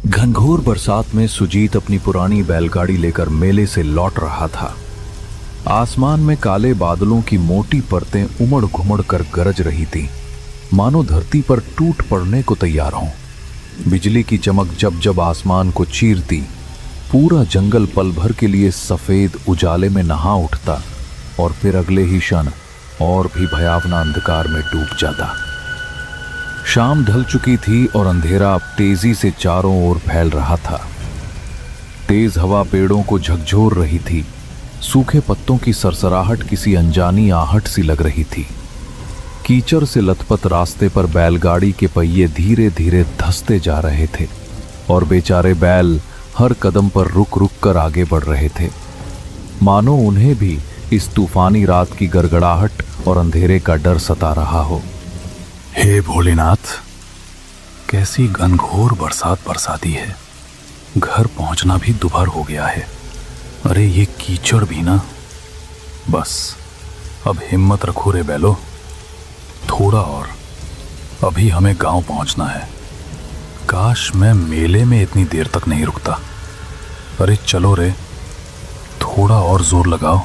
घनघोर बरसात में सुजीत अपनी पुरानी बैलगाड़ी लेकर मेले से लौट रहा था। आसमान में काले बादलों की मोटी परतें उमड़ घुमड़ कर गरज रही थी, मानो धरती पर टूट पड़ने को तैयार हों। बिजली की चमक जब जब आसमान को चीरती, पूरा जंगल पल भर के लिए सफेद उजाले में नहा उठता और फिर अगले ही क्षण और भी भयावना अंधकार में डूब जाता। शाम ढल चुकी थी और अंधेरा अब तेजी से चारों ओर फैल रहा था। तेज हवा पेड़ों को झकझोर रही थी, सूखे पत्तों की सरसराहट किसी अनजानी आहट सी लग रही थी। कीचड़ से लथपथ रास्ते पर बैलगाड़ी के पहिए धीरे धीरे धंसते जा रहे थे और बेचारे बैल हर कदम पर रुक रुक कर आगे बढ़ रहे थे, मानो उन्हें भी इस तूफानी रात की गड़गड़ाहट और अंधेरे का डर सता रहा हो। हे भोलेनाथ, कैसी घनघोर बरसात बरसाती है। घर पहुंचना भी दुभर हो गया है। अरे ये कीचड़ भी ना। बस अब हिम्मत रखो रे बैलो, थोड़ा और, अभी हमें गांव पहुंचना है। काश मैं मेले में इतनी देर तक नहीं रुकता। अरे चलो रे, थोड़ा और जोर लगाओ।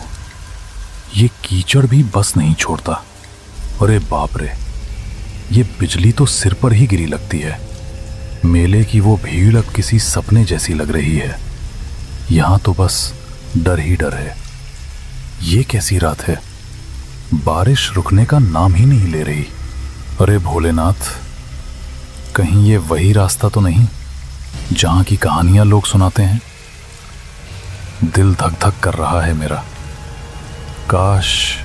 ये कीचड़ भी बस नहीं छोड़ता। अरे बाप रे, ये बिजली तो सिर पर ही गिरी लगती है। मेले की वो भीड़ अब किसी सपने जैसी लग रही है। यहां तो बस डर ही डर है। ये कैसी रात है, बारिश रुकने का नाम ही नहीं ले रही। अरे भोलेनाथ, कहीं ये वही रास्ता तो नहीं जहां की कहानियां लोग सुनाते हैं। दिल धक धक कर रहा है मेरा। काश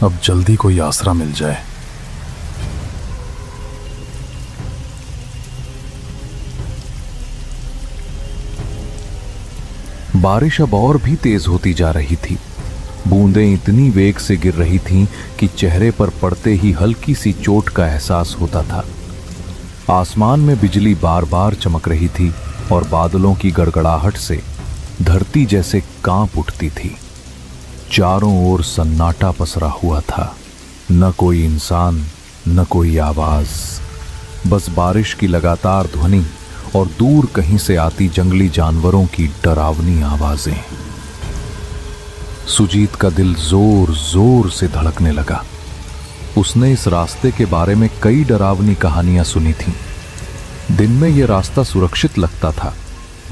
अब जल्दी कोई आसरा मिल जाए। बारिश अब और भी तेज होती जा रही थी। बूंदें इतनी वेग से गिर रही थीं कि चेहरे पर पड़ते ही हल्की सी चोट का एहसास होता था। आसमान में बिजली बार बार चमक रही थी और बादलों की गड़गड़ाहट से धरती जैसे कांप उठती थी। चारों ओर सन्नाटा पसरा हुआ था, न कोई इंसान, न कोई आवाज, बस बारिश की लगातार ध्वनि और दूर कहीं से आती जंगली जानवरों की डरावनी आवाजें। सुजीत का दिल जोर जोर से धड़कने लगा। उसने इस रास्ते के बारे में कई डरावनी कहानियां सुनी थीं। दिन में यह रास्ता सुरक्षित लगता था,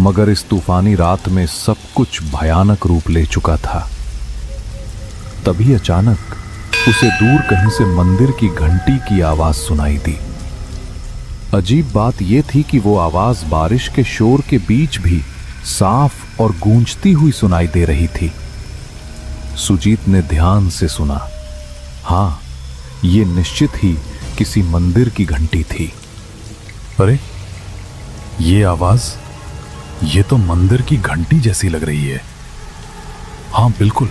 मगर इस तूफानी रात में सब कुछ भयानक रूप ले चुका था। तभी अचानक उसे दूर कहीं से मंदिर की घंटी की आवाज सुनाई दी। अजीब बात यह थी कि वो आवाज बारिश के शोर के बीच भी साफ और गूंजती हुई सुनाई दे रही थी। सुजीत ने ध्यान से सुना। हां, ये निश्चित ही किसी मंदिर की घंटी थी। अरे ये आवाज, ये तो मंदिर की घंटी जैसी लग रही है। हां बिल्कुल,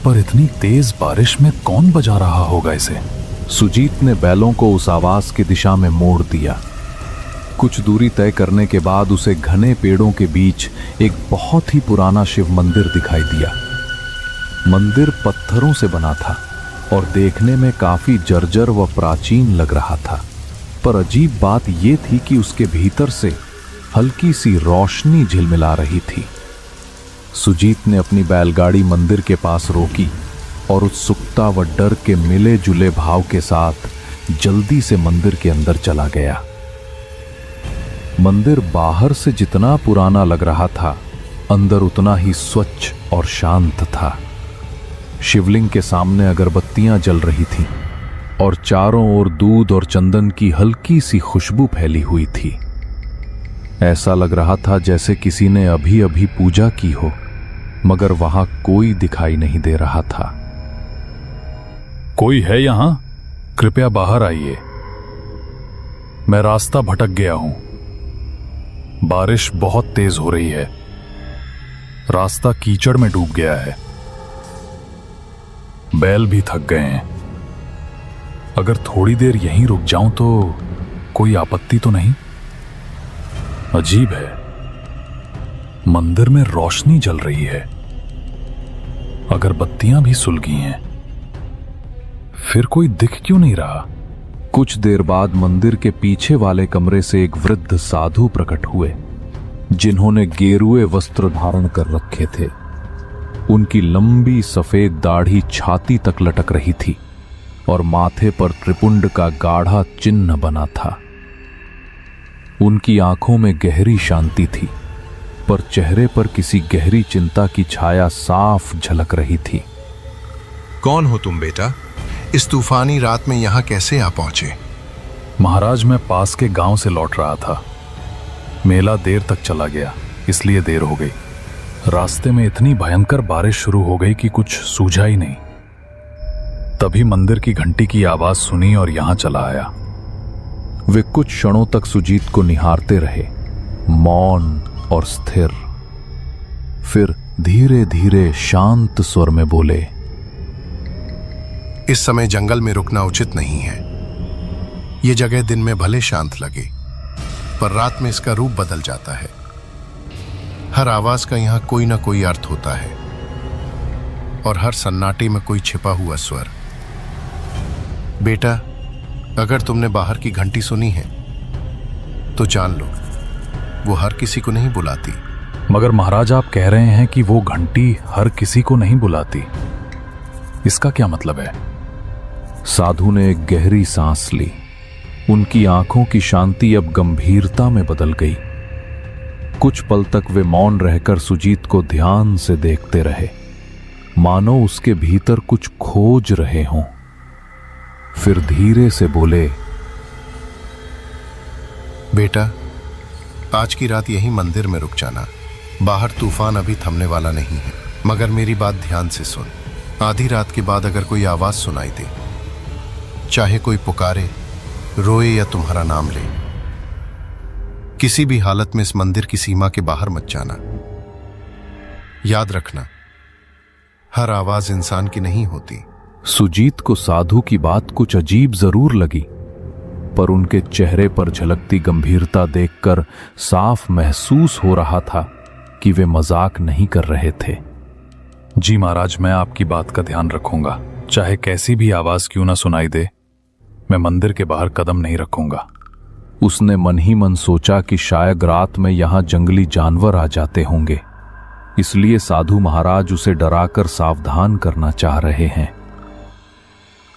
पर इतनी तेज बारिश में कौन बजा रहा होगा इसे? सुजीत ने बैलों को उस आवाज की दिशा में मोड़ दिया। कुछ दूरी तय करने के बाद उसे घने पेड़ों के बीच एक बहुत ही पुराना शिव मंदिर दिखाई दिया। मंदिर पत्थरों से बना था और देखने में काफी जर्जर व प्राचीन लग रहा था, पर अजीब बात यह थी कि उसके भीतर से हल्की सी रोशनी झिलमिला रही थी। सुजीत ने अपनी बैलगाड़ी मंदिर के पास रोकी और उत्सुकता व डर के मिले जुले भाव के साथ जल्दी से मंदिर के अंदर चला गया। मंदिर बाहर से जितना पुराना लग रहा था, अंदर उतना ही स्वच्छ और शांत था। शिवलिंग के सामने अगरबत्तियां जल रही थीं और चारों ओर दूध और चंदन की हल्की सी खुशबू फैली हुई थी। ऐसा लग रहा था जैसे किसी ने अभी अभी पूजा की हो, मगर वहां कोई दिखाई नहीं दे रहा था। कोई है यहां? कृपया बाहर आइए। मैं रास्ता भटक गया हूं। बारिश बहुत तेज हो रही है। रास्ता कीचड़ में डूब गया है। बैल भी थक गए हैं। अगर थोड़ी देर यहीं रुक जाऊं तो कोई आपत्ति तो नहीं? अजीब है, मंदिर में रोशनी जल रही है, अगरबत्तियां भी सुलगी हैं, फिर कोई दिख क्यों नहीं रहा? कुछ देर बाद मंदिर के पीछे वाले कमरे से एक वृद्ध साधु प्रकट हुए, जिन्होंने गेरुए वस्त्र धारण कर रखे थे। उनकी लंबी सफेद दाढ़ी छाती तक लटक रही थी और माथे पर त्रिपुंड का गाढ़ा चिन्ह बना था। उनकी आंखों में गहरी शांति थी, पर चेहरे पर किसी गहरी चिंता की छाया साफ झलक रही थी। कौन हो तुम बेटा? इस तूफानी रात में यहां कैसे आ पहुंचे? महाराज, मैं पास के गांव से लौट रहा था। मेला देर तक चला गया, इसलिए देर हो गई। रास्ते में इतनी भयंकर बारिश शुरू हो गई कि कुछ सूझा ही नहीं। तभी मंदिर की घंटी की आवाज सुनी और यहां चला आया। वे कुछ क्षणों तक सुजीत को निहारते रहे, मौन और स्थिर। फिर धीरे धीरे शांत स्वर में बोले, इस समय जंगल में रुकना उचित नहीं है। ये जगह दिन में भले शांत लगे, पर रात में इसका रूप बदल जाता है। हर आवाज का यहां कोई ना कोई अर्थ होता है और हर सन्नाटे में कोई छिपा हुआ स्वर। बेटा, अगर तुमने बाहर की घंटी सुनी है तो जान लो, वो हर किसी को नहीं बुलाती। मगर महाराज, आप कह रहे हैं कि वो घंटी हर किसी को नहीं बुलाती। इसका क्या मतलब है? साधु ने एक गहरी सांस ली। उनकी आंखों की शांति अब गंभीरता में बदल गई। कुछ पल तक वे मौन रहकर सुजीत को ध्यान से देखते रहे, मानो उसके भीतर कुछ खोज रहे हों। फिर धीरे से बोले, बेटा, आज की रात यही मंदिर में रुक जाना। बाहर तूफान अभी थमने वाला नहीं है, मगर मेरी बात ध्यान से सुन। आधी रात के बाद अगर कोई आवाज सुनाई दे, चाहे कोई पुकारे, रोए या तुम्हारा नाम ले, किसी भी हालत में इस मंदिर की सीमा के बाहर मत जाना। याद रखना, हर आवाज इंसान की नहीं होती। सुजीत को साधु की बात कुछ अजीब जरूर लगी, पर उनके चेहरे पर झलकती गंभीरता देखकर साफ महसूस हो रहा था कि वे मजाक नहीं कर रहे थे। जी महाराज, मैं आपकी बात का ध्यान रखूंगा। चाहे कैसी भी आवाज क्यों ना सुनाई दे, मैं मंदिर के बाहर कदम नहीं रखूंगा। उसने मन ही मन सोचा कि शायद रात में यहां जंगली जानवर आ जाते होंगे, इसलिए साधु महाराज उसे डराकर सावधान करना चाह रहे हैं।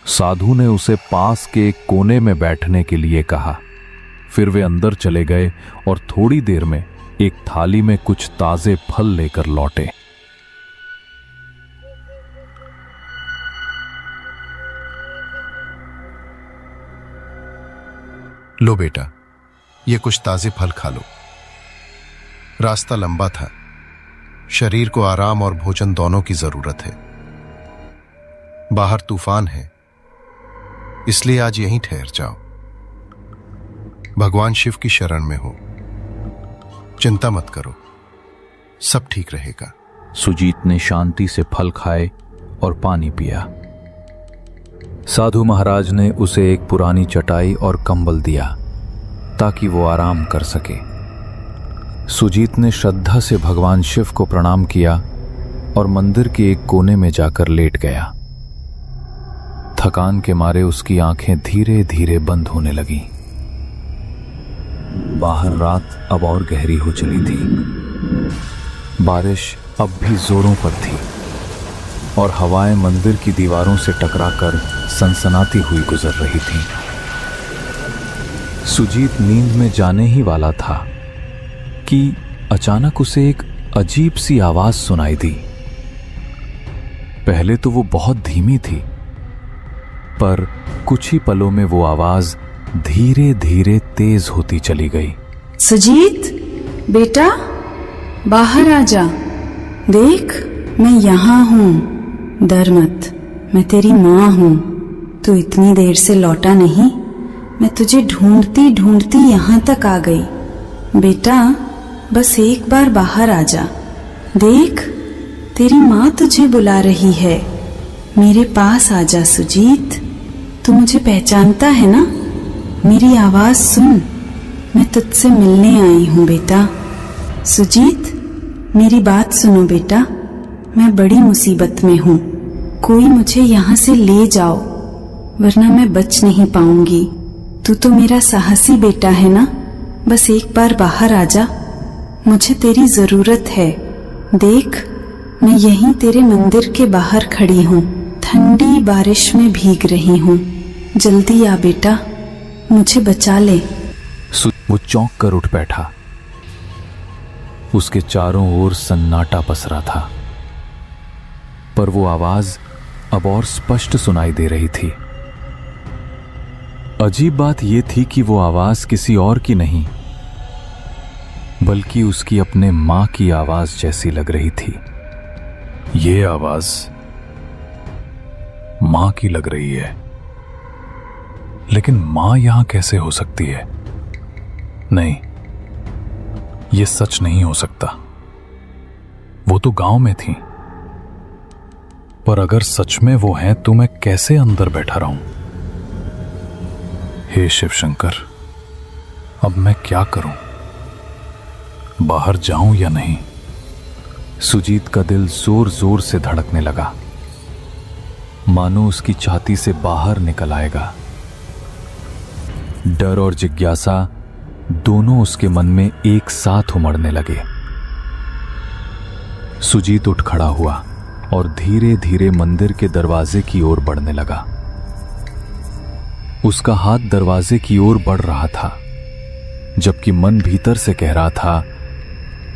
साधु ने उसे पास के एक कोने में बैठने के लिए कहा। फिर वे अंदर चले गए और थोड़ी देर में एक थाली में कुछ ताजे फल लेकर लौटे। लो बेटा, ये कुछ ताजे फल खा लो। रास्ता लंबा था, शरीर को आराम और भोजन दोनों की जरूरत है। बाहर तूफान है, इसलिए आज यहीं ठहर जाओ। भगवान शिव की शरण में हो, चिंता मत करो, सब ठीक रहेगा। सुजीत ने शांति से फल खाए और पानी पिया। साधु महाराज ने उसे एक पुरानी चटाई और कंबल दिया ताकि वो आराम कर सके। सुजीत ने श्रद्धा से भगवान शिव को प्रणाम किया और मंदिर के एक कोने में जाकर लेट गया। थकान के मारे उसकी आंखें धीरे धीरे बंद होने लगीं। बाहर रात अब और गहरी हो चली थी। बारिश अब भी जोरों पर थी और हवाएं मंदिर की दीवारों से टकराकर सनसनाती हुई गुजर रही थीं। सुजीत नींद में जाने ही वाला था कि अचानक उसे एक अजीब सी आवाज सुनाई दी। पहले तो वो बहुत धीमी थी, पर कुछ ही पलों में वो आवाज धीरे धीरे तेज होती चली गई। सुजीत बेटा, बाहर आ जा। देख, मैं यहाँ हूँ, डर मत, मैं तेरी माँ हूँ। तू इतनी देर से लौटा नहीं, मैं तुझे ढूंढती ढूंढती यहाँ तक आ गई। बेटा, बस एक बार बाहर आ जा। देख, तेरी माँ तुझे बुला रही है। मेरे पास आ जा सुजीत। तू मुझे पहचानता है ना? मेरी आवाज सुन, मैं तुझसे मिलने आई हूँ बेटा। सुजीत, मेरी बात सुनो बेटा, मैं बड़ी मुसीबत में हूँ। कोई मुझे यहाँ से ले जाओ, वरना मैं बच नहीं पाऊंगी। तू तो मेरा साहसी बेटा है ना, बस एक बार बाहर आ जा, मुझे तेरी जरूरत है। देख, मैं यहीं तेरे मंदिर के बाहर खड़ी हूँ, ठंडी बारिश में भीग रही हूँ। जल्दी आ बेटा, मुझे बचा ले। वो चौंक कर उठ बैठा। उसके चारों ओर सन्नाटा पसरा था, पर वो आवाज अब और स्पष्ट सुनाई दे रही थी। अजीब बात यह थी कि वो आवाज किसी और की नहीं, बल्कि उसकी अपने मां की आवाज जैसी लग रही थी। ये आवाज मां की लग रही है, लेकिन मां यहां कैसे हो सकती है? नहीं, ये सच नहीं हो सकता। वो तो गांव में थी, पर अगर सच में वो हैं तो मैं कैसे अंदर बैठा रहूं? हे शिव शंकर, अब मैं क्या करूं? बाहर जाऊं या नहीं? सुजीत का दिल जोर जोर से धड़कने लगा, मानो उसकी छाती से बाहर निकल आएगा। डर और जिज्ञासा दोनों उसके मन में एक साथ उमड़ने लगे। सुजीत उठ खड़ा हुआ और धीरे धीरे मंदिर के दरवाजे की ओर बढ़ने लगा। उसका हाथ दरवाजे की ओर बढ़ रहा था, जबकि मन भीतर से कह रहा था,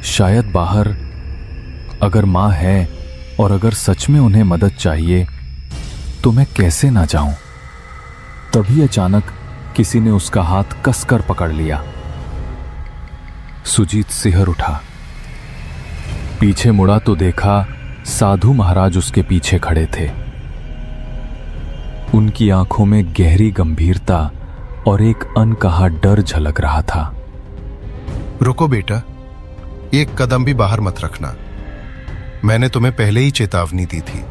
शायद बाहर अगर मां है और अगर सच में उन्हें मदद चाहिए तो मैं कैसे ना जाऊं। तभी अचानक किसी ने उसका हाथ कसकर पकड़ लिया। सुजीत सिहर उठा, पीछे मुड़ा तो देखा साधु महाराज उसके पीछे खड़े थे। उनकी आंखों में गहरी गंभीरता और एक अनकहा डर झलक रहा था। रुको बेटा, एक कदम भी बाहर मत रखना। मैंने तुम्हें पहले ही चेतावनी दी थी।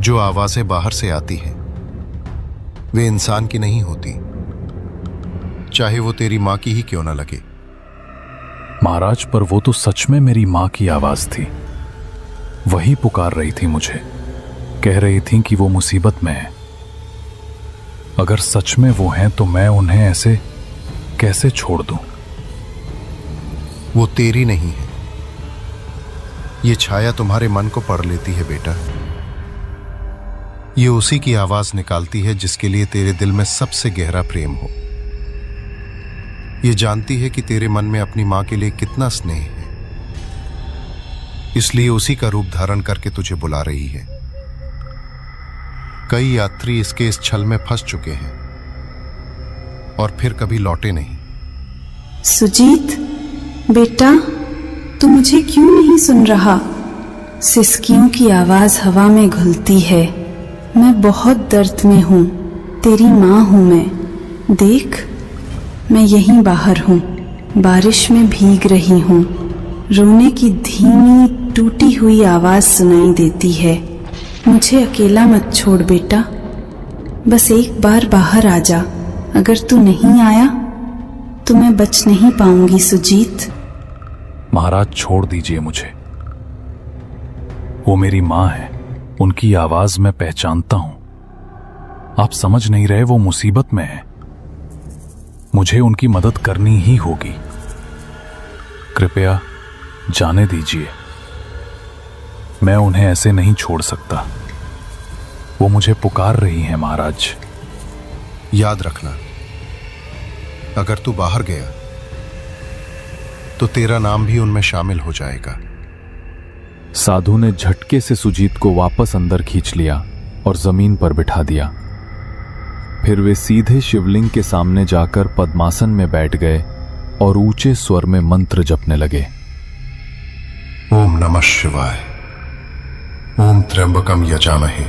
जो आवाजें बाहर से आती हैं वे इंसान की नहीं होती, चाहे वो तेरी मां की ही क्यों ना लगे। महाराज, पर वो तो सच में मेरी मां की आवाज थी। वही पुकार रही थी मुझे, कह रही थी कि वो मुसीबत में है। अगर सच में वो हैं तो मैं उन्हें ऐसे कैसे छोड़ दूं? वो तेरी नहीं है, ये छाया तुम्हारे मन को पढ़ लेती है बेटा। ये उसी की आवाज निकालती है जिसके लिए तेरे दिल में सबसे गहरा प्रेम हो। ये जानती है कि तेरे मन में अपनी मां के लिए कितना स्नेह है, इसलिए उसी का रूप धारण करके तुझे बुला रही है। कई यात्री इसके इस छल में फंस चुके हैं और फिर कभी लौटे नहीं। सुजीत बेटा, तू मुझे क्यों नहीं सुन रहा? सिसकियों की आवाज हवा में घुलती है। मैं बहुत दर्द में हूं, तेरी मां हूं मैं। देख, मैं यहीं बाहर हूं, बारिश में भीग रही हूं। रोने की धीमी टूटी हुई आवाज सुनाई देती है। मुझे अकेला मत छोड़ बेटा, बस एक बार बाहर आ जा। अगर तू नहीं आया तो मैं बच नहीं पाऊंगी सुजीत। महाराज, छोड़ दीजिए मुझे। वो मेरी मां है, उनकी आवाज मैं पहचानता हूं। आप समझ नहीं रहे, वो मुसीबत में है। मुझे उनकी मदद करनी ही होगी। कृपया जाने दीजिए, मैं उन्हें ऐसे नहीं छोड़ सकता। वो मुझे पुकार रही हैं महाराज। याद रखना, अगर तू बाहर गया तो तेरा नाम भी उनमें शामिल हो जाएगा। साधु ने झटके से सुजीत को वापस अंदर खींच लिया और जमीन पर बिठा दिया। फिर वे सीधे शिवलिंग के सामने जाकर पद्मासन में बैठ गए और ऊंचे स्वर में मंत्र जपने लगे। ओम नमः शिवाय, ओम त्र्यंबकम यजामहे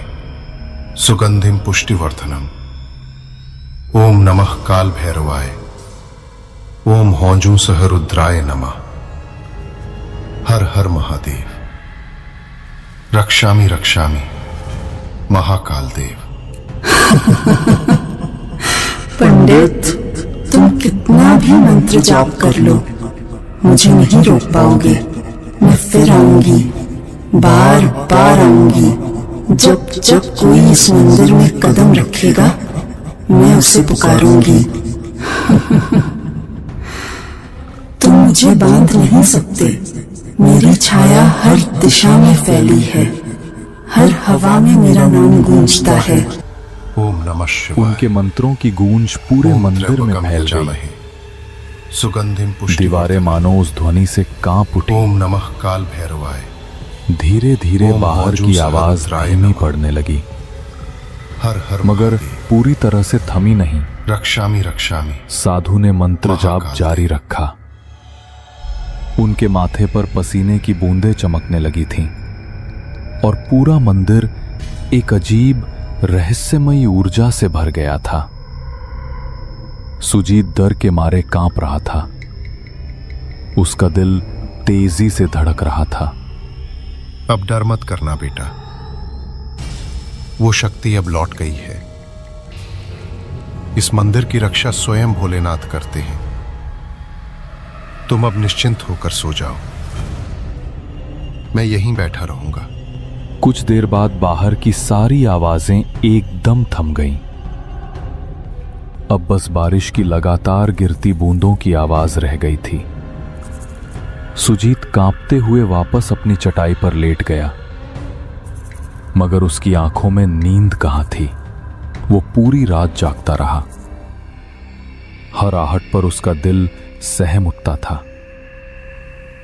सुगंधिम पुष्टिवर्धनम, ओम नमः काल भैरवाय, ओम हौजू सह रुद्राय नमः, हर हर महादेव, रक्षामि रक्षामि महाकाल देव। पंडित, तुम कितना भी मंत्र जाप कर लो, मुझे नहीं रोक पाओगे। मैं फिर आऊंगी, बार बार आऊंगी। जब जब कोई इस मंदिर में कदम रखेगा मैं उसे पुकारूंगी। तुम मुझे बांध नहीं सकते। मेरी छाया हर दिशा में फैली है, हर हवा में मेरा नाम गूंजता है। ओम नमः शिवाय। उनके मंत्रों की गूंज पूरे मंदिर में फैल गई। सुगंधिम पुष्टि। दीवारें मानो उस ध्वनि से कांप उठी। ओम नमः काल भैरवाय। धीरे धीरे ओम बाहर मौजू की सहस्राय आवाज धीमी नमः। पड़ने लगी, हर हर मगर महादेव। पूरी तरह से थमी नहीं। रक्षामि रक्षामि। साधु ने मंत्र जाप महाकाल जारी रखा। उनके माथे पर पसीने की बूंदें चमकने लगी थीं और पूरा मंदिर एक अजीब रहस्यमयी ऊर्जा से भर गया था। सुजीत डर के मारे कांप रहा था। उसका दिल तेजी से धड़क रहा था। अब डर मत करना बेटा, वो शक्ति अब लौट गई है। इस मंदिर की रक्षा स्वयं भोलेनाथ करते हैं। तुम अब निश्चिंत होकर सो जाओ, मैं यहीं बैठा रहूंगा। कुछ देर बाद बाहर की सारी आवाजें एकदम थम गईं। अब बस बारिश की लगातार गिरती बूंदों की आवाज रह गई थी। सुजीत कांपते हुए वापस अपनी चटाई पर लेट गया, मगर उसकी आंखों में नींद कहां थी। वो पूरी रात जागता रहा। हर आहट पर उसका दिल सहम उठता था।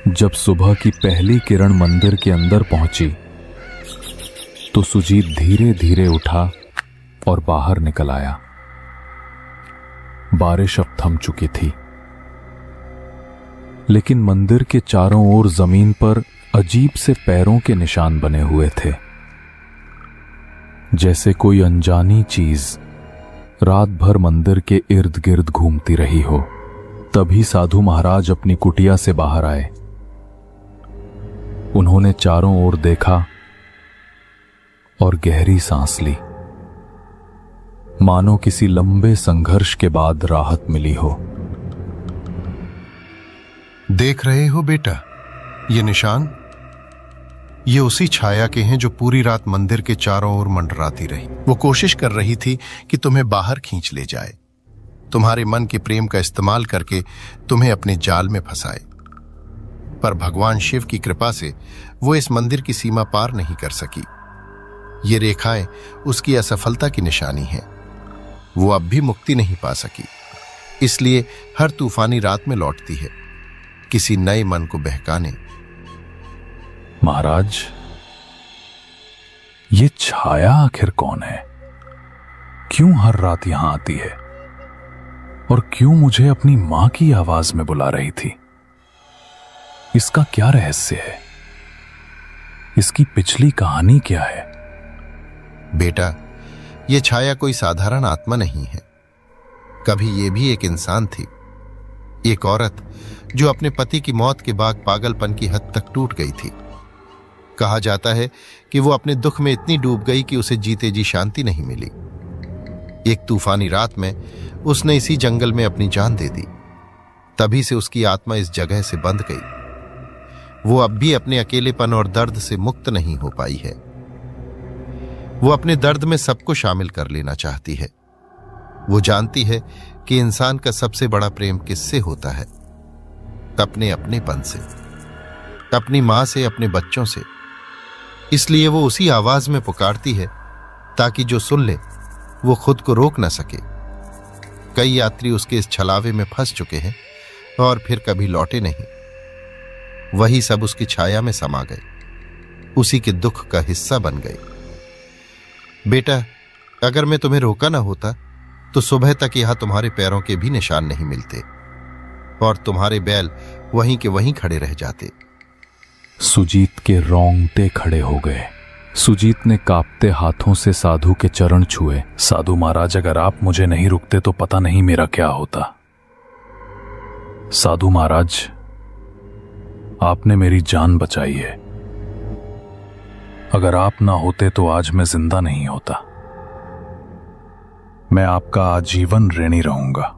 जब सुबह की पहली किरण मंदिर के अंदर पहुंची तो सुजीत धीरे धीरे उठा और बाहर निकल आया। बारिश अब थम चुकी थी, लेकिन मंदिर के चारों ओर जमीन पर अजीब से पैरों के निशान बने हुए थे, जैसे कोई अनजानी चीज रात भर मंदिर के इर्द गिर्द घूमती रही हो। तभी साधु महाराज अपनी कुटिया से बाहर आए। उन्होंने चारों ओर देखा और गहरी सांस ली, मानो किसी लंबे संघर्ष के बाद राहत मिली हो। देख रहे हो बेटा, ये निशान, ये उसी छाया के हैं जो पूरी रात मंदिर के चारों ओर मंडराती रही। वो कोशिश कर रही थी कि तुम्हें बाहर खींच ले जाए, तुम्हारे मन के प्रेम का इस्तेमाल करके तुम्हें अपने जाल में फंसाए। पर भगवान शिव की कृपा से वो इस मंदिर की सीमा पार नहीं कर सकी। ये रेखाएं उसकी असफलता की निशानी है। वो अब भी मुक्ति नहीं पा सकी, इसलिए हर तूफानी रात में लौटती है, किसी नए मन को बहकाने। महाराज, ये छाया आखिर कौन है? क्यों हर रात यहां आती है और क्यों मुझे अपनी मां की आवाज में बुला रही थी? इसका क्या रहस्य है? इसकी पिछली कहानी क्या है? बेटा, यह छाया कोई साधारण आत्मा नहीं है। कभी यह भी एक इंसान थी, एक औरत जो अपने पति की मौत के बाद पागलपन की हद तक टूट गई थी। कहा जाता है कि वो अपने दुख में इतनी डूब गई कि उसे जीते जी शांति नहीं मिली। एक तूफानी रात में उसने इसी जंगल में अपनी जान दे दी। तभी से उसकी आत्मा इस जगह से बंध गई। वो अब भी अपने अकेलेपन और दर्द से मुक्त नहीं हो पाई है। वो अपने दर्द में सबको शामिल कर लेना चाहती है। वो जानती है कि इंसान का सबसे बड़ा प्रेम किससे होता है? अपने अपनेपन से, अपनी मां से, अपने बच्चों से। इसलिए वो उसी आवाज में पुकारती है ताकि जो सुन ले वो खुद को रोक न सके। कई यात्री उसके इस छलावे में फंस चुके हैं और फिर कभी लौटे नहीं। वही सब उसकी छाया में समा गए, उसी के दुख का हिस्सा बन गए। बेटा, अगर मैं तुम्हें रोका ना होता तो सुबह तक यहां तुम्हारे पैरों के भी निशान नहीं मिलते और तुम्हारे बैल वहीं के वहीं खड़े रह जाते। सुजीत के रोंगटे खड़े हो गए। सुजीत ने कांपते हाथों से साधु के चरण छुए। साधु महाराज, अगर आप मुझे नहीं रुकते तो पता नहीं मेरा क्या होता। साधु महाराज, आपने मेरी जान बचाई है। अगर आप ना होते तो आज मैं जिंदा नहीं होता। मैं आपका आजीवन ऋणी रहूंगा,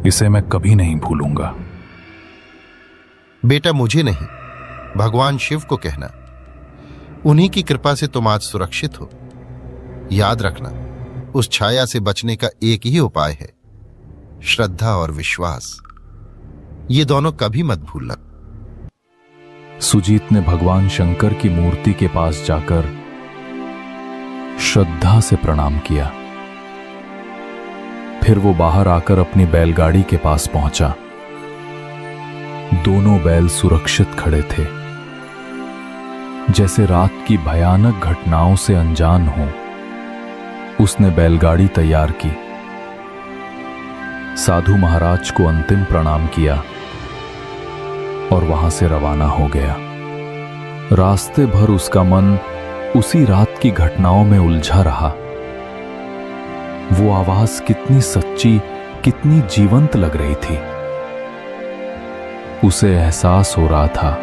इसे मैं कभी नहीं भूलूंगा। बेटा, मुझे नहीं, भगवान शिव को कहना। उन्हीं की कृपा से तुम आज सुरक्षित हो। याद रखना, उस छाया से बचने का एक ही उपाय है, श्रद्धा और विश्वास। ये दोनों कभी मत भूलना। सुजीत ने भगवान शंकर की मूर्ति के पास जाकर श्रद्धा से प्रणाम किया। फिर वो बाहर आकर अपनी बैलगाड़ी के पास पहुंचा। दोनों बैल सुरक्षित खड़े थे, जैसे रात की भयानक घटनाओं से अनजान हो। उसने बैलगाड़ी तैयार की, साधु महाराज को अंतिम प्रणाम किया और वहां से रवाना हो गया। रास्ते भर उसका मन उसी रात की घटनाओं में उलझा रहा। वो आवाज कितनी सच्ची, कितनी जीवंत लग रही थी। उसे एहसास हो रहा था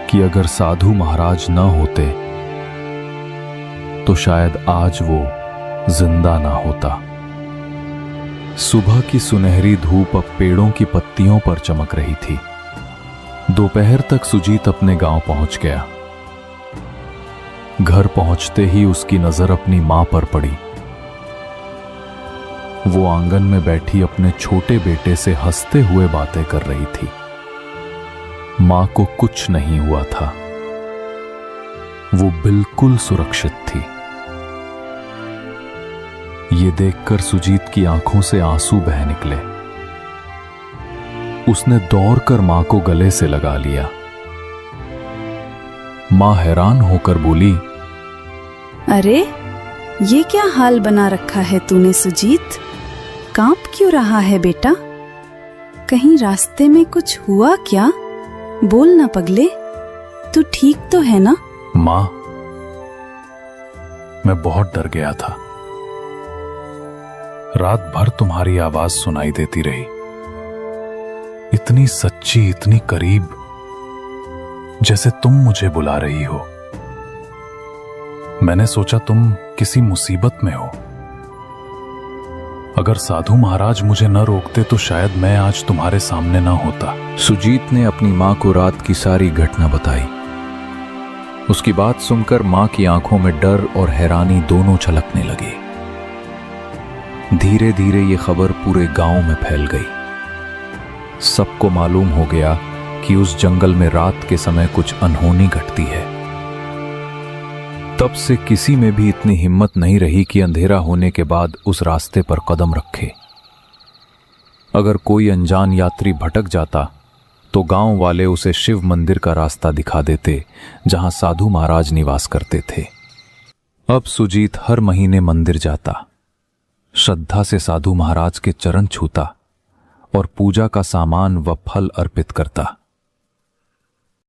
कि अगर साधु महाराज न होते तो शायद आज वो जिंदा ना होता। सुबह की सुनहरी धूप अब पेड़ों की पत्तियों पर चमक रही थी। दोपहर तक सुजीत अपने गांव पहुंच गया। घर पहुंचते ही उसकी नजर अपनी मां पर पड़ी। वो आंगन में बैठी अपने छोटे बेटे से हंसते हुए बातें कर रही थी। मां को कुछ नहीं हुआ था, वो बिल्कुल सुरक्षित थी। ये देखकर सुजीत की आंखों से आंसू बह निकले। उसने दौड़कर मां को गले से लगा लिया। मां हैरान होकर बोली, अरे ये क्या हाल बना रखा है तूने सुजीत? कांप क्यों रहा है बेटा? कहीं रास्ते में कुछ हुआ क्या? बोल ना पगले, तू ठीक तो है ना? मां, मैं बहुत डर गया था। रात भर तुम्हारी आवाज सुनाई देती रही, इतनी सच्ची, इतनी करीब, जैसे तुम मुझे बुला रही हो। मैंने सोचा तुम किसी मुसीबत में हो। अगर साधु महाराज मुझे न रोकते तो शायद मैं आज तुम्हारे सामने न होता। सुजीत ने अपनी मां को रात की सारी घटना बताई। उसकी बात सुनकर मां की आंखों में डर और हैरानी दोनों छलकने लगी। धीरे धीरे ये खबर पूरे गांव में फैल गई। सबको मालूम हो गया कि उस जंगल में रात के समय कुछ अनहोनी घटती है। तब से किसी में भी इतनी हिम्मत नहीं रही कि अंधेरा होने के बाद उस रास्ते पर कदम रखे। अगर कोई अनजान यात्री भटक जाता तो गांव वाले उसे शिव मंदिर का रास्ता दिखा देते, जहां साधु महाराज निवास करते थे। अब सुजीत हर महीने मंदिर जाता, श्रद्धा से साधु महाराज के चरण छूता और पूजा का सामान व फल अर्पित करता।